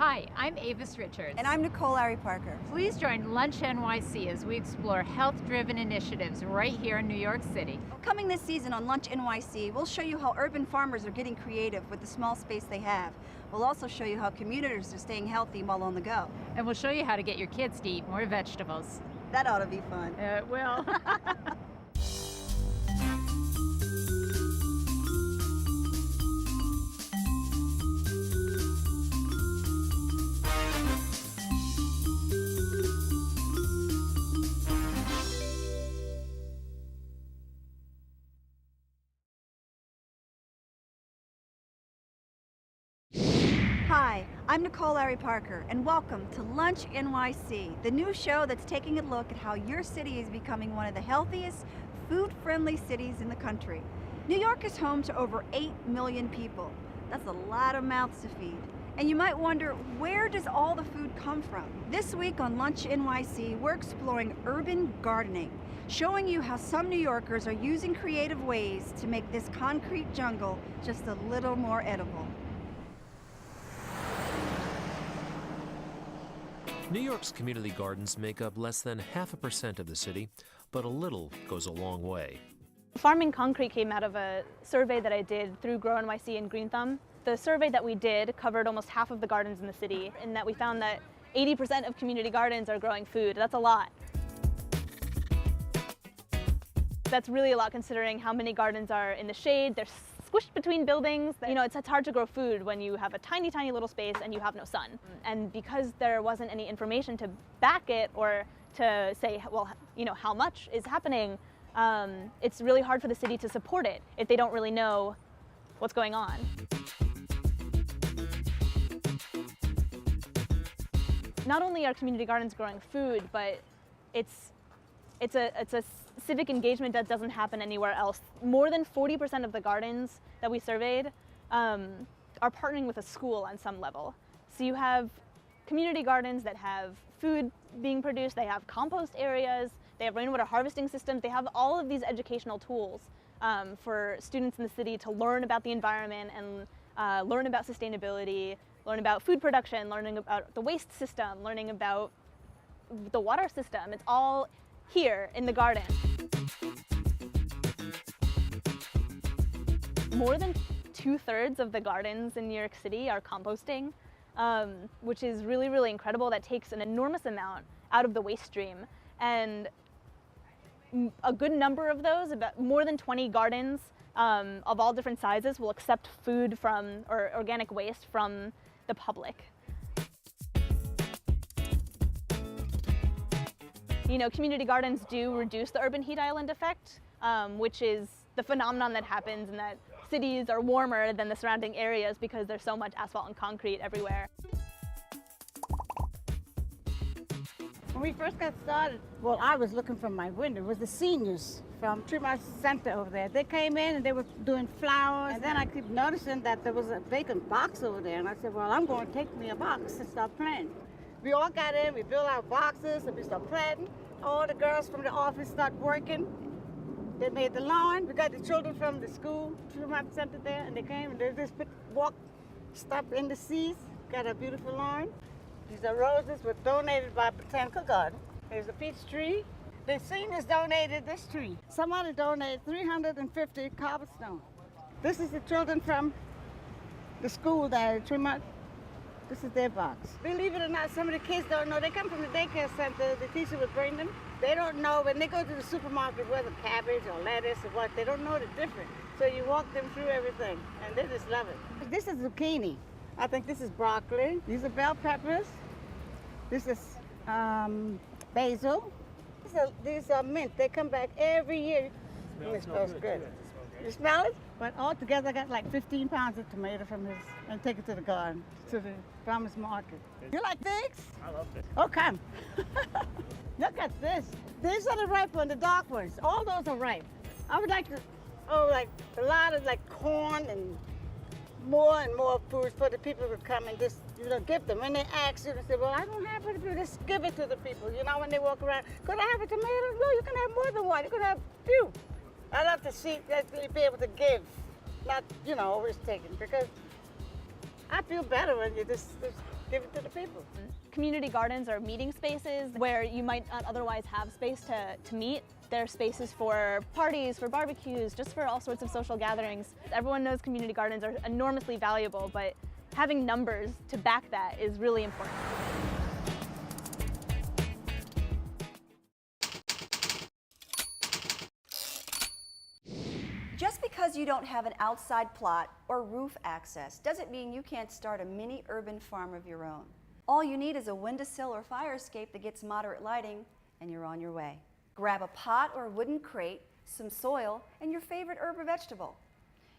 Hi, I'm Avis Richards. And I'm Nicole Larry Parker. Please join LunchNYC as we explore health-driven initiatives right here in New York City. Coming this season on LunchNYC, we'll show you how urban farmers are getting creative with the small space they have. We'll also show you how commuters are staying healthy while on the go. And we'll show you how to get your kids to eat more vegetables. That ought to be fun. It will. Hi, I'm Nicole Larry Parker, and welcome to LunchNYC, the new show that's taking a look at how your city is becoming one of the healthiest, food-friendly cities in the country. New York is home to over 8 million people. That's a lot of mouths to feed. And you might wonder, where does all the food come from? This week on LunchNYC, we're exploring urban gardening, showing you how some New Yorkers are using creative ways to make this concrete jungle just a little more edible. New York's community gardens make up less than 0.5% of the city, but a little goes a long way. Farming concrete came out of a survey that I did through GrowNYC and Green Thumb. The survey that we did covered almost half of the gardens in the city, in that we found that 80% of community gardens are growing food. That's a lot. That's really a lot considering how many gardens are in the shade. They're squished between buildings. You know, it's hard to grow food when you have a tiny, tiny little space and you have no sun. And because there wasn't any information to back it or to say, well, you know, how much is happening, it's really hard for the city to support it if they don't really know what's going on. Not only are community gardens growing food, but it's a civic engagement that doesn't happen anywhere else. More than 40% of the gardens that we surveyed are partnering with a school on some level. So you have community gardens that have food being produced, they have compost areas, they have rainwater harvesting systems, they have all of these educational tools for students in the city to learn about the environment and learn about sustainability, learn about food production, learning about the waste system, learning about the water system. It's all here in the garden. More than 2/3 of the gardens in New York City are composting, which is really, really incredible. That takes an enormous amount out of the waste stream. And a good number of those, about more than 20 gardens of all different sizes, will accept food from, or organic waste from, the public. You know, community gardens do reduce the urban heat island effect, which is the phenomenon that happens in that cities are warmer than the surrounding areas because there's so much asphalt and concrete everywhere. When we first got started, well, I was looking from my window. It was the seniors from Tremont Center over there. They came in and they were doing flowers. And then I keep noticing that there was a vacant box over there. And I said, well, I'm going to take me a box and start planting. We all got in, we built our boxes, and we started planting. All the girls from the office started working. They made the lawn. We got the children from the school, Tremont Center there, and they came and they just stopped in the seeds, got a beautiful lawn. These are roses were donated by Botanical Garden. There's a peach tree. The seniors donated this tree. Somebody donated 350 cobblestone. This is the children from the school there at Tremont. This is their box. Believe it or not, some of the kids don't know. They come from the daycare center. The teacher would bring them. They don't know when they go to the supermarket whether cabbage or lettuce or what. They don't know the difference. So you walk them through everything, and they just love it. This is zucchini. I think this is broccoli. These are bell peppers. This is basil. These are mint. They come back every year. It smells good. You smell it? But altogether, I got like 15 pounds of tomato from his, and take it to the garden, to the farmer's market. You like figs? I love figs. Oh, come. Look at this. These are the ripe ones, the dark ones. All those are ripe. I would like to, like a lot of like corn and more food for the people who come and just, give them. When they ask you, they say, well, I don't have it, just give it to the people. You know, when they walk around, could I have a tomato? No, you can have more than one. You can have a few. I love to see that be able to give, not, always taking, because I feel better when you just give it to the people. Community gardens are meeting spaces where you might not otherwise have space to meet. They're spaces for parties, for barbecues, just for all sorts of social gatherings. Everyone knows community gardens are enormously valuable, but having numbers to back that is really important. Just because you don't have an outside plot or roof access doesn't mean you can't start a mini urban farm of your own. All you need is a windowsill or fire escape that gets moderate lighting, and you're on your way. Grab a pot or wooden crate, some soil, and your favorite herb or vegetable.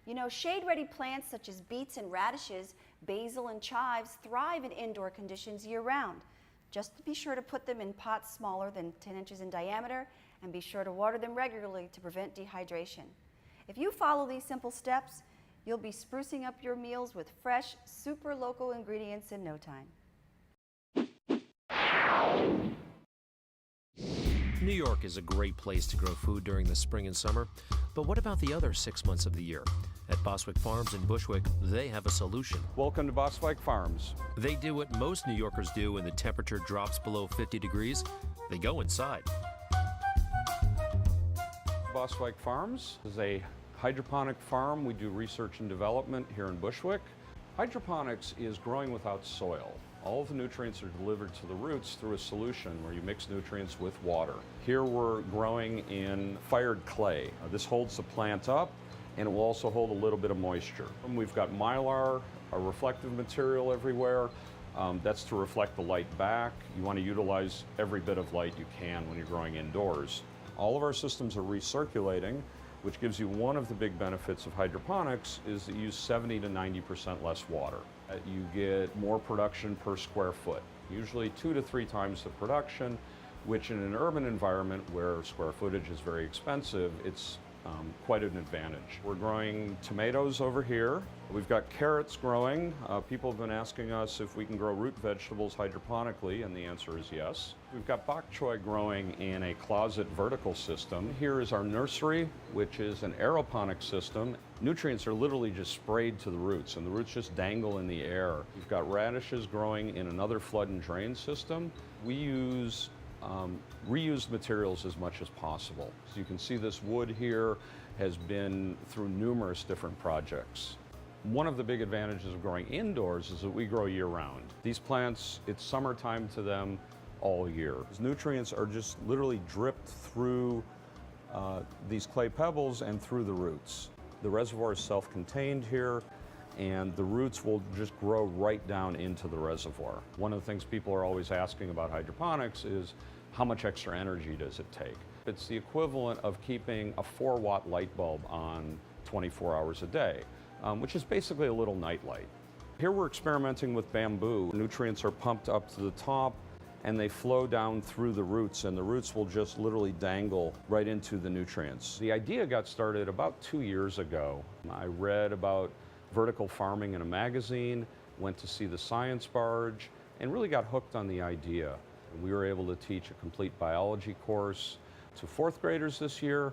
You know, shade-ready plants such as beets and radishes, basil and chives thrive in indoor conditions year-round. Just be sure to put them in pots smaller than 10 inches in diameter, and be sure to water them regularly to prevent dehydration. If you follow these simple steps, you'll be sprucing up your meals with fresh, super local ingredients in no time. New York is a great place to grow food during the spring and summer, but what about the other 6 months of the year? At Boswick Farms in Bushwick, they have a solution. Welcome to Boswick Farms. They do what most New Yorkers do when the temperature drops below 50 degrees. They go inside. Boswick Farms is a hydroponic farm. We do research and development here in Bushwick. Hydroponics is growing without soil. All of the nutrients are delivered to the roots through a solution where you mix nutrients with water. Here we're growing in fired clay. This holds the plant up, and it will also hold a little bit of moisture. And we've got mylar, a reflective material everywhere. That's to reflect the light back. You want to utilize every bit of light you can when you're growing indoors. All of our systems are recirculating, which gives you one of the big benefits of hydroponics is that you use 70 to 90% less water. You get more production per square foot, usually 2 to 3 times the production, which in an urban environment where square footage is very expensive, it's quite an advantage. We're growing tomatoes over here. We've got carrots growing. People have been asking us if we can grow root vegetables hydroponically, and the answer is yes. We've got bok choy growing in a closet vertical system. Here is our nursery, which is an aeroponic system. Nutrients are literally just sprayed to the roots, and the roots just dangle in the air. We've got radishes growing in another flood and drain system. We use reused materials as much as possible. So you can see this wood here has been through numerous different projects. One of the big advantages of growing indoors is that we grow year-round. These plants, it's summertime to them all year. These nutrients are just literally dripped through these clay pebbles and through the roots. The reservoir is self-contained here, and the roots will just grow right down into the reservoir. One of the things people are always asking about hydroponics is how much extra energy does it take? It's the equivalent of keeping a 4-watt light bulb on 24 hours a day, which is basically a little night light. Here we're experimenting with bamboo. Nutrients are pumped up to the top and they flow down through the roots, and the roots will just literally dangle right into the nutrients. The idea got started about 2 years ago. I read about vertical farming in a magazine, went to see the science barge, and really got hooked on the idea. We were able to teach a complete biology course to 4th graders this year,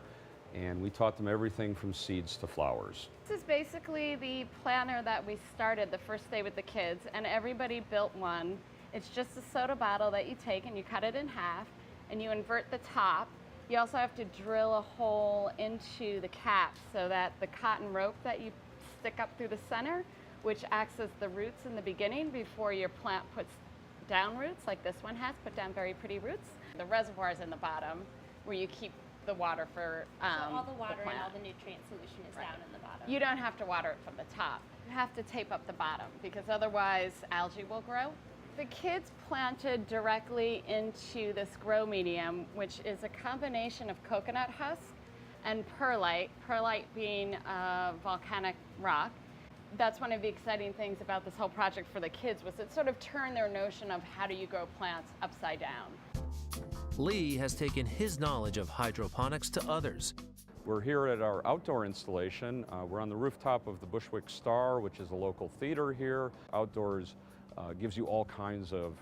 and we taught them everything from seeds to flowers. This is basically the planter that we started the first day with the kids, and everybody built one. It's just a soda bottle that you take and you cut it in half, and you invert the top. You also have to drill a hole into the cap so that the cotton rope that you stick up through the center, which acts as the roots in the beginning before your plant puts down roots, like this one has, put down very pretty roots. The reservoir is in the bottom where you keep the water for So all the water the and all the nutrient solution is down in the bottom. You don't have to water it from the top. You have to tape up the bottom because otherwise algae will grow. The kids planted directly into this grow medium, which is a combination of coconut husk and perlite, perlite being a volcanic rock. That's one of the exciting things about this whole project for the kids was it sort of turned their notion of how do you grow plants upside down. Lee has taken his knowledge of hydroponics to others. We're here at our outdoor installation. We're on the rooftop of the Bushwick Star, which is a local theater here. Outdoors gives you all kinds of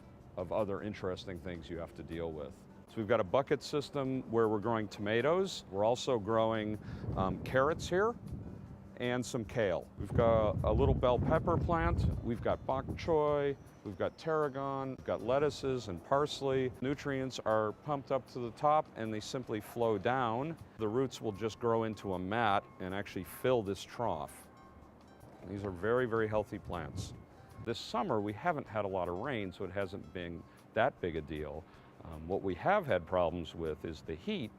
other interesting things you have to deal with. So we've got a bucket system where we're growing tomatoes. We're also growing carrots here. and some kale. We've got a little bell pepper plant, we've got bok choy, we've got tarragon, we've got lettuces and parsley. Nutrients are pumped up to the top and they simply flow down. The roots will just grow into a mat and actually fill this trough. These are very, very healthy plants. This summer we haven't had a lot of rain, so it hasn't been that big a deal. What we have had problems with is the heat,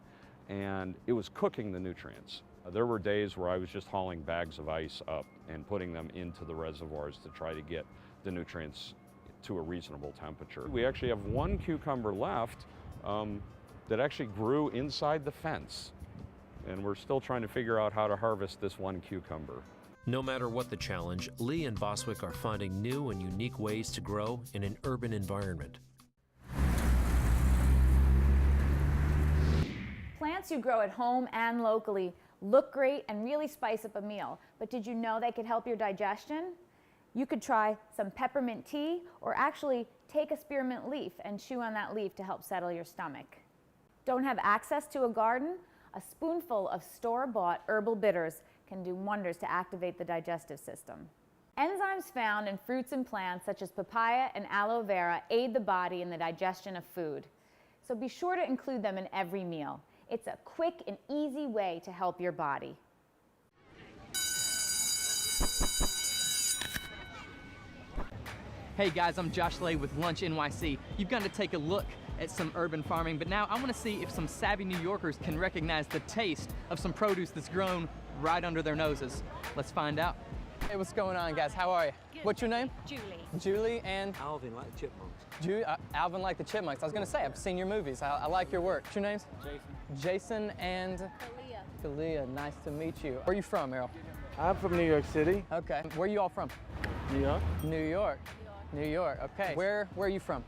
and it was cooking the nutrients. There were days where I was just hauling bags of ice up and putting them into the reservoirs to try to get the nutrients to a reasonable temperature. We actually have one cucumber left that actually grew inside the fence, and we're still trying to figure out how to harvest this one cucumber. No matter what the challenge, Lee and Boswick are finding new and unique ways to grow in an urban environment. Plants you grow at home and locally look great and really spice up a meal, but did you know they could help your digestion? You could try some peppermint tea, or actually take a spearmint leaf and chew on that leaf to help settle your stomach. Don't have access to a garden? A spoonful of store-bought herbal bitters can do wonders to activate the digestive system. Enzymes found in fruits and plants such as papaya and aloe vera aid the body in the digestion of food. So be sure to include them in every meal. It's a quick and easy way to help your body. Hey guys, I'm Josh Lay with LunchNYC. You've got to take a look at some urban farming, but now I want to see if some savvy New Yorkers can recognize the taste of some produce that's grown right under their noses. Let's find out. Hey, what's going on, guys? How are you? Good. What's your name? Julie. Julie and? Alvin, like the chipmunks. Alvin like the chipmunks. I was going to say, I've seen your movies. I like your work. What's your names? Jason. Jason and? Kalia. Kalia, nice to meet you. Where are you from, Errol? I'm from New York City. Okay. Where are you all from? New York. New York. New York, okay. Where are you from?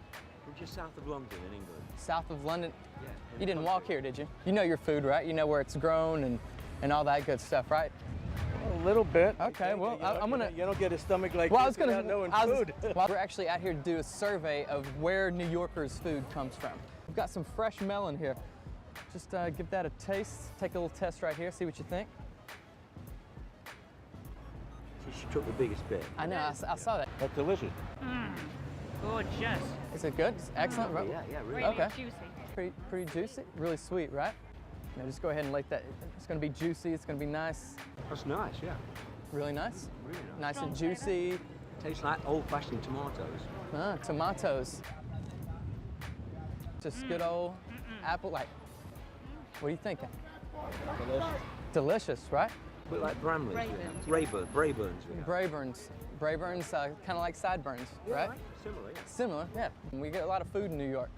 We're just south of London in England. South of London? Yeah. You didn't walk here, did you? You know your food, right? You know where it's grown and all that good stuff, right? A little bit. Okay, well, I'm gonna... You don't get a stomach like well, this without knowing food. Well, we're actually out here to do a survey of where New Yorkers' food comes from. We've got some fresh melon here. Just give that a taste. Take a little test right here, see what you think. She took the biggest bit. I know, I saw that. That's delicious. Gorgeous. Is it good? It's excellent, right? Yeah, really. Okay. Juicy. Pretty juicy, really sweet, right? Now just go ahead and let that, it's gonna be juicy, it's gonna be nice. That's nice, yeah. Really nice? Really Nice and Strong juicy. Tastes like old-fashioned tomatoes. Tomatoes. Just good old apple, like, what are you thinking? Delicious. Delicious, right? A bit like Bramley's. Braeburns. Braeburns, kind of like sideburns, right? Similar, yeah. Similar, yeah. We get a lot of food in New York.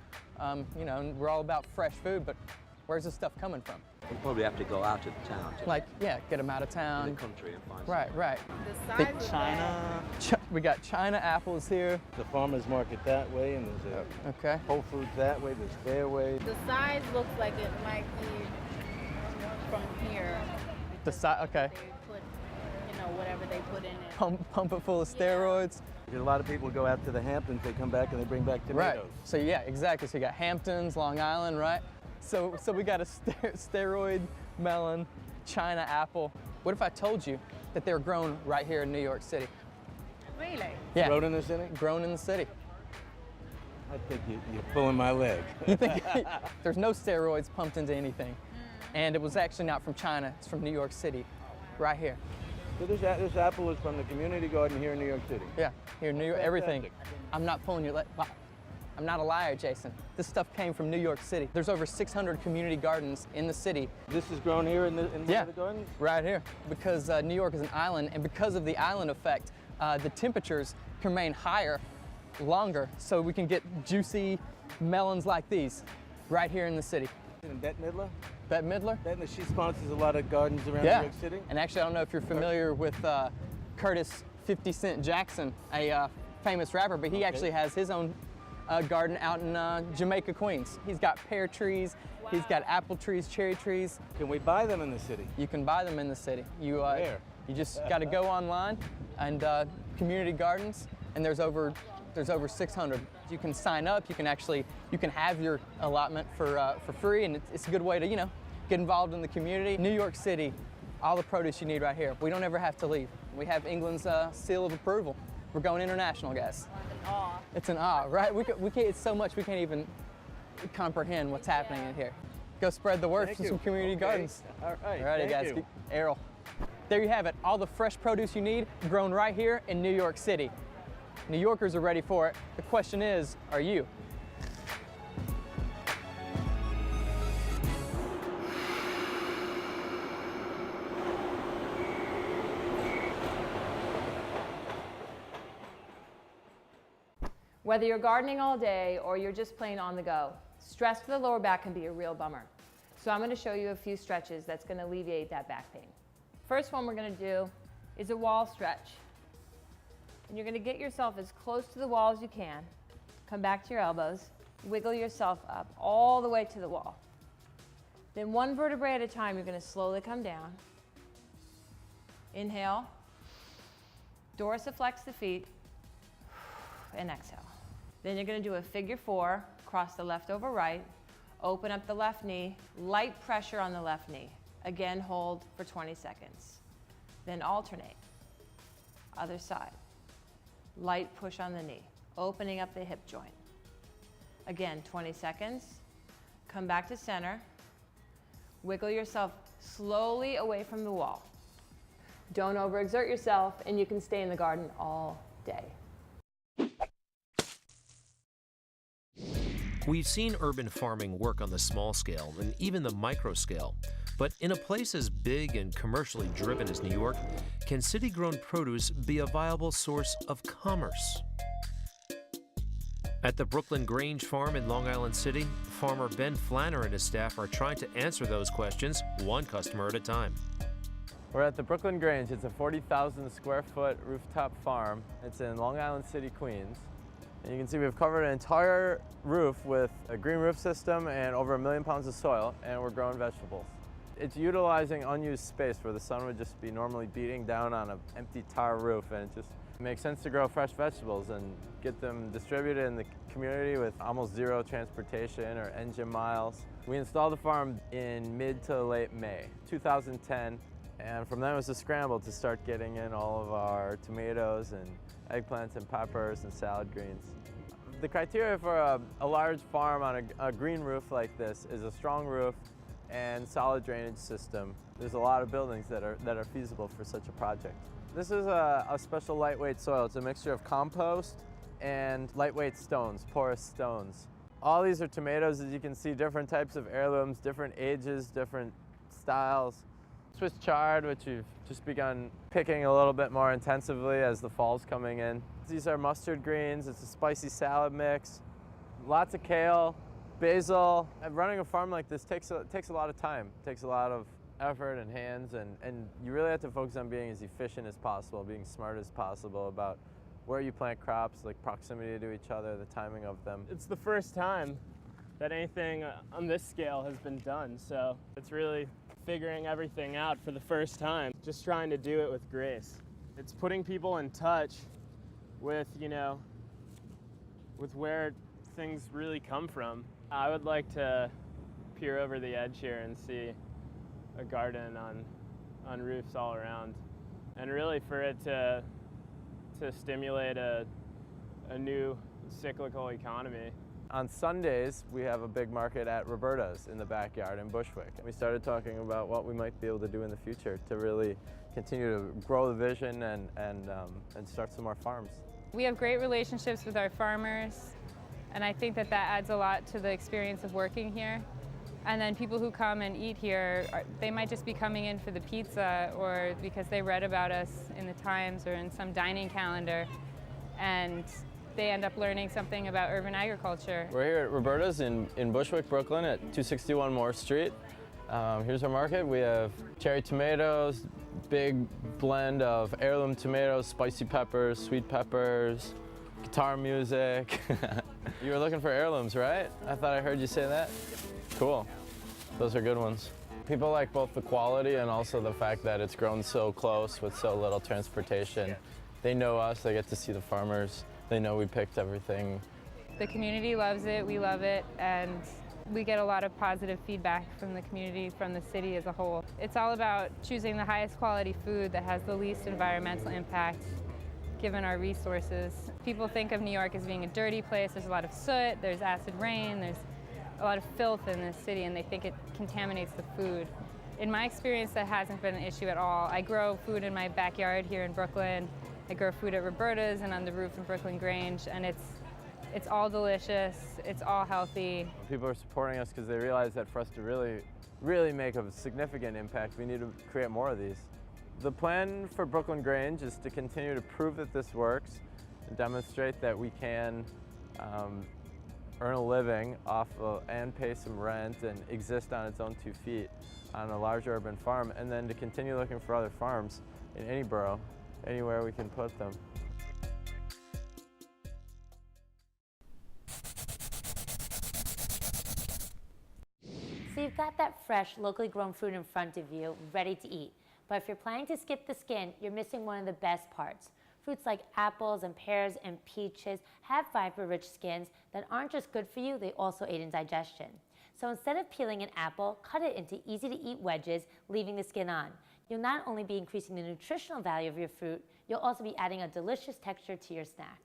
You know, and we're all about fresh food, but where's this stuff coming from? We'll probably have to go out of town. Like, yeah, get them out of In town. the country and find Right, some. right. The size of China. We got China apples here. The farmer's market that way, and there's Okay. a Whole Foods that way, there's Fairway. The size looks like it might be from here. The size, okay. They put, you know, whatever they put in it. Pump it full of steroids. A lot of people go out to the Hamptons, they come back and they bring back tomatoes. Right. So yeah, exactly. So you got Hamptons, Long Island, right? So we got a steroid melon, China apple. What if I told you that they're grown right here in New York City? Really? Yeah. Grown in the city? Grown in the city. I think you're pulling my leg. You think there's no steroids pumped into anything, and it was actually not from China. It's from New York City, right here. So this apple is from the community garden here in New York City. Yeah, here in New York, everything. Fantastic. I'm not pulling your leg. I'm not a liar, Jason. This stuff came from New York City. There's over 600 community gardens in the city. This is grown here in one Yeah, of the gardens? right here. Because New York is an island, and because of the island effect, the temperatures can remain higher longer, so we can get juicy melons like these right here in the city. And Bette Midler? Bette Midler? She sponsors a lot of gardens around Yeah. New York City. And actually, I don't know if you're familiar with Curtis 50 Cent Jackson, a famous rapper, but he actually has his own garden out in Jamaica, Queens. He's got pear trees, he's got apple trees, cherry trees. Can we buy them in the city? You can buy them in the city. Where? You just got to go online and community gardens, and there's over 600. You can sign up. You can have your allotment for free, and it's a good way to get involved in the community. New York City All the produce you need right here. We don't ever have to leave. We have England's seal of approval. We're going international, guys. It's an awe, right? We can't, it's so much we can't even comprehend what's happening in here. Go spread the word for some community gardens. All right. Alrighty, guys. Errol. There you have it. All the fresh produce you need grown right here in New York City. New Yorkers are ready for it. The question is, are you? Whether you're gardening all day or you're just plain on the go, stress to the lower back can be a real bummer. So I'm going to show you a few stretches that's going to alleviate that back pain. First one we're going to do is a wall stretch. And you're going to get yourself as close to the wall as you can. Come back to your elbows, wiggle yourself up all the way to the wall. Then one vertebrae at a time, you're going to slowly come down. Inhale, dorsiflex the feet, and exhale. Then you're going to do a figure 4, cross the left over right, open up the left knee, light pressure on the left knee. Again, hold for 20 seconds. Then alternate. Other side. Light push on the knee, opening up the hip joint. Again, 20 seconds. Come back to center. Wiggle yourself slowly away from the wall. Don't overexert yourself, and you can stay in the garden all day. We've seen urban farming work on the small scale and even the micro scale. But in a place as big and commercially driven as New York, can city-grown produce be a viable source of commerce? At the Brooklyn Grange Farm in Long Island City, farmer Ben Flanner and his staff are trying to answer those questions one customer at a time. We're at the Brooklyn Grange. It's a 40,000 square foot rooftop farm. It's in Long Island City, Queens. And you can see we've covered an entire roof with a green roof system and over 1 million pounds of soil, and we're growing vegetables. It's utilizing unused space where the sun would just be normally beating down on an empty tar roof, and it just makes sense to grow fresh vegetables and get them distributed in the community with almost zero transportation or engine miles. We installed the farm in mid to late May 2010, and from then it was a scramble to start getting in all of our tomatoes and eggplants and peppers and salad greens. The criteria for a large farm on a green roof like this is a strong roof and solid drainage system. There's a lot of buildings that are feasible for such a project. This is a special lightweight soil. It's a mixture of compost and lightweight stones, porous stones. All these are tomatoes, as you can see, different types of heirlooms, different ages, different styles. Swiss chard, which we've just begun picking a little bit more intensively as the fall's coming in. These are mustard greens. It's a spicy salad mix. Lots of kale, basil. Running a farm like this takes a lot of time. It takes a lot of effort and hands, and you really have to focus on being as efficient as possible, being smart as possible about where you plant crops, like proximity to each other, the timing of them. It's the first time that anything on this scale has been done, so it's really figuring everything out for the first time, just trying to do it with grace. It's putting people in touch with, with where things really come from. I would like to peer over the edge here and see a garden on roofs all around, and really for it to stimulate a new cyclical economy. On Sundays, we have a big market at Roberta's in the backyard in Bushwick. We started talking about what we might be able to do in the future to really continue to grow the vision and start some more farms. We have great relationships with our farmers, and I think that adds a lot to the experience of working here. And then people who come and eat here, they might just be coming in for the pizza or because they read about us in the Times or in some dining calendar, and they end up learning something about urban agriculture. We're here at Roberta's in Bushwick, Brooklyn at 261 Moore Street. Here's our market. We have cherry tomatoes, big blend of heirloom tomatoes, spicy peppers, sweet peppers, guitar music. You were looking for heirlooms, right? I thought I heard you say that. Cool. Those are good ones. People like both the quality and also the fact that it's grown so close with so little transportation. They know us, they get to see the farmers. They know we picked everything. The community loves it, we love it, and We get a lot of positive feedback from the community, from the city as a whole. It's all about choosing the highest quality food that has the least environmental impact, given our resources. People think of New York as being a dirty place. There's a lot of soot, there's acid rain, there's a lot of filth in this city, and they think it contaminates the food. In my experience, that hasn't been an issue at all. I grow food in my backyard here in Brooklyn. I grow food at Roberta's and on the roof in Brooklyn Grange, and it's all delicious, it's all healthy. People are supporting us because they realize that for us to really make a significant impact, we need to create more of these. The plan for Brooklyn Grange is to continue to prove that this works and demonstrate that we can earn a living off of, and pay some rent and exist on its own 2 feet on a large urban farm, and then to continue looking for other farms in any borough, anywhere we can put them. So you've got that fresh, locally grown fruit in front of you, ready to eat. But if you're planning to skip the skin, you're missing one of the best parts. Fruits like apples and pears and peaches have fiber-rich skins that aren't just good for you, they also aid in digestion. So instead of peeling an apple, cut it into easy-to-eat wedges, leaving the skin on. You'll not only be increasing the nutritional value of your fruit, you'll also be adding a delicious texture to your snack.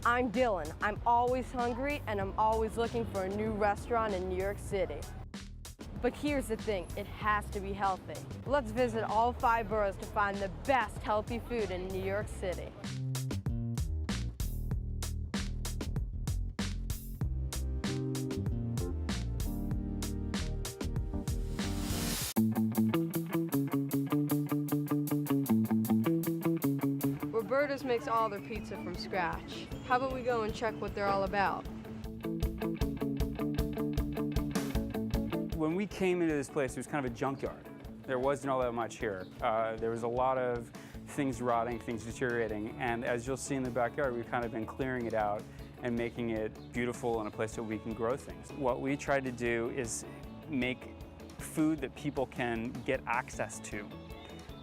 I'm Dylan. I'm always hungry and I'm always looking for a new restaurant in New York City. But here's the thing, it has to be healthy. Let's visit all 5 boroughs to find the best healthy food in New York City. Roberta's makes all their pizza from scratch. How about we go and check what they're all about? When we came into this place, it was kind of a junkyard. There wasn't all that much here. There was a lot of things rotting, things deteriorating, and as you'll see in the backyard, we've kind of been clearing it out and making it beautiful and a place that we can grow things. What we tried to do is make food that people can get access to,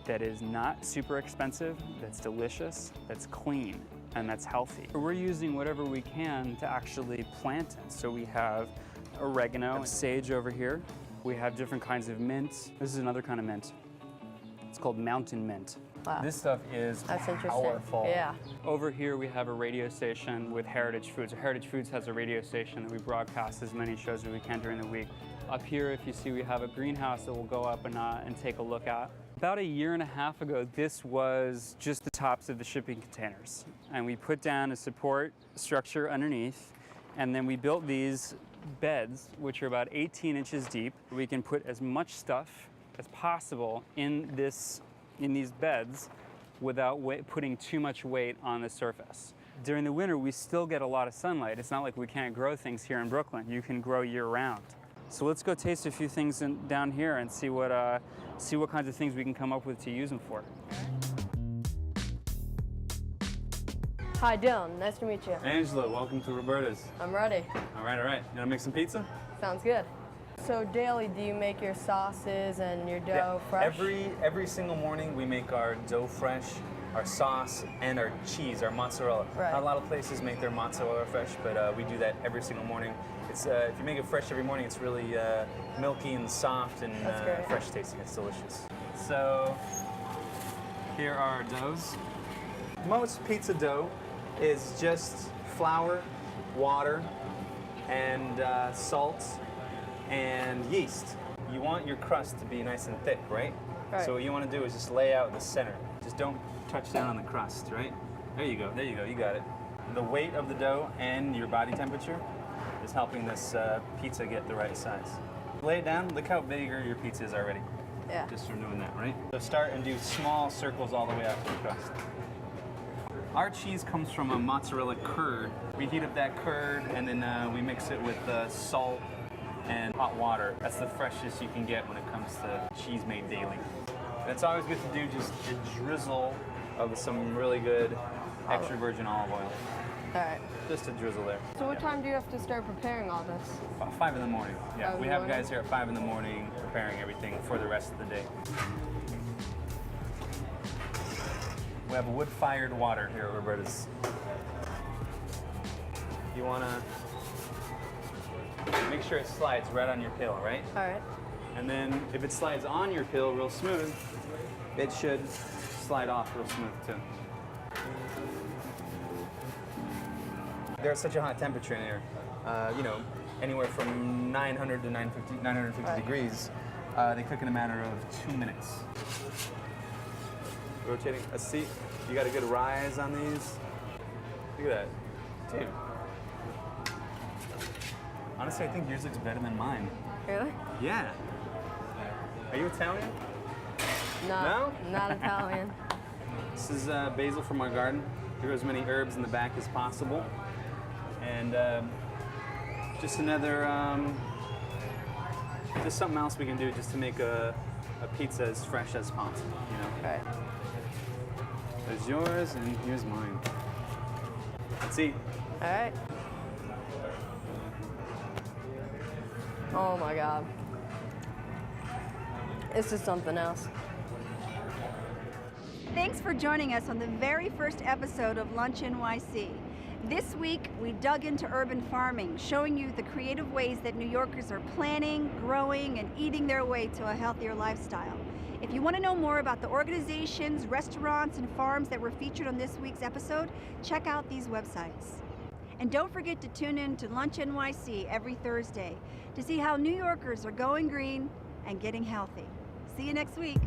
that is not super expensive, that's delicious, that's clean, and that's healthy. We're using whatever we can to actually plant it. So we have oregano, sage over here. We have different kinds of mint. This is another kind of mint. It's called mountain mint. Wow. This stuff is powerful. Yeah. Over here we have a radio station with Heritage Foods. Heritage Foods has a radio station that we broadcast as many shows as we can during the week. Up here, if you see, we have a greenhouse that we'll go up and take a look at. About a year and a half ago, this was just the tops of the shipping containers. And we put down a support structure underneath, and then we built these beds, which are about 18 inches deep. We can put as much stuff as possible in these beds without putting too much weight on the surface. During the winter, we still get a lot of sunlight. It's not like we can't grow things here in Brooklyn. You can grow year-round. So let's go taste a few things down here and see what kinds of things we can come up with to use them for. Hi, Dylan. Nice to meet you. Angela, welcome to Roberta's. I'm ready. All right. You gonna make some pizza? Sounds good. So daily, do you make your sauces and your dough fresh? Every single morning we make our dough fresh, our sauce, and our cheese, our mozzarella. Right. Not a lot of places make their mozzarella fresh, but we do that every single morning. It's if you make it fresh every morning, it's really milky and soft and fresh tasting. It's delicious. So here are our doughs. Most pizza dough is just flour, water, and salt and yeast. You want your crust to be nice and thick, right? So what you want to do is just lay out the center. Just don't touch down on the crust, right? There you go, you got it. The weight of the dough and your body temperature is helping this pizza get the right size. Lay it down, look how big your pizza is already. Yeah. Just from doing that, right? So start and do small circles all the way out to the crust. Our cheese comes from a mozzarella curd. We heat up that curd and then we mix it with salt and hot water. That's the freshest you can get when it comes to cheese made daily. And it's always good to do just a drizzle of some really good extra virgin olive oil. All right. Just a drizzle there. So what time do you have to start preparing all this? About 5 in the morning. Yeah, 5 in we the have morning? guys here at 5 in the morning preparing everything for the rest of the day. We have wood-fired water here at Roberta's. you want to make sure it slides right on your pill, right? All right. And then if it slides on your pill real smooth, it should slide off real smooth too. They're at such a hot temperature in here, you know, anywhere from 900 to 950 degrees. They cook in a matter of 2 minutes. Rotating a seat. You got a good rise on these. Look at that. Dude. Honestly, I think yours looks better than mine. Really? Yeah. Are you Italian? No, not Italian. This is basil from our garden. We grow as many herbs in the back as possible. And just another, just something else we can do just to make a pizza as fresh as possible, you know? All right. There's yours and here's mine. Let's eat. All right. Oh my God. This is something else. Thanks for joining us on the very first episode of LunchNYC. This week, we dug into urban farming, showing you the creative ways that New Yorkers are planning, growing, and eating their way to a healthier lifestyle. If you want to know more about the organizations, restaurants, and farms that were featured on this week's episode, check out these websites. And don't forget to tune in to LunchNYC every Thursday to see how New Yorkers are going green and getting healthy. See you next week.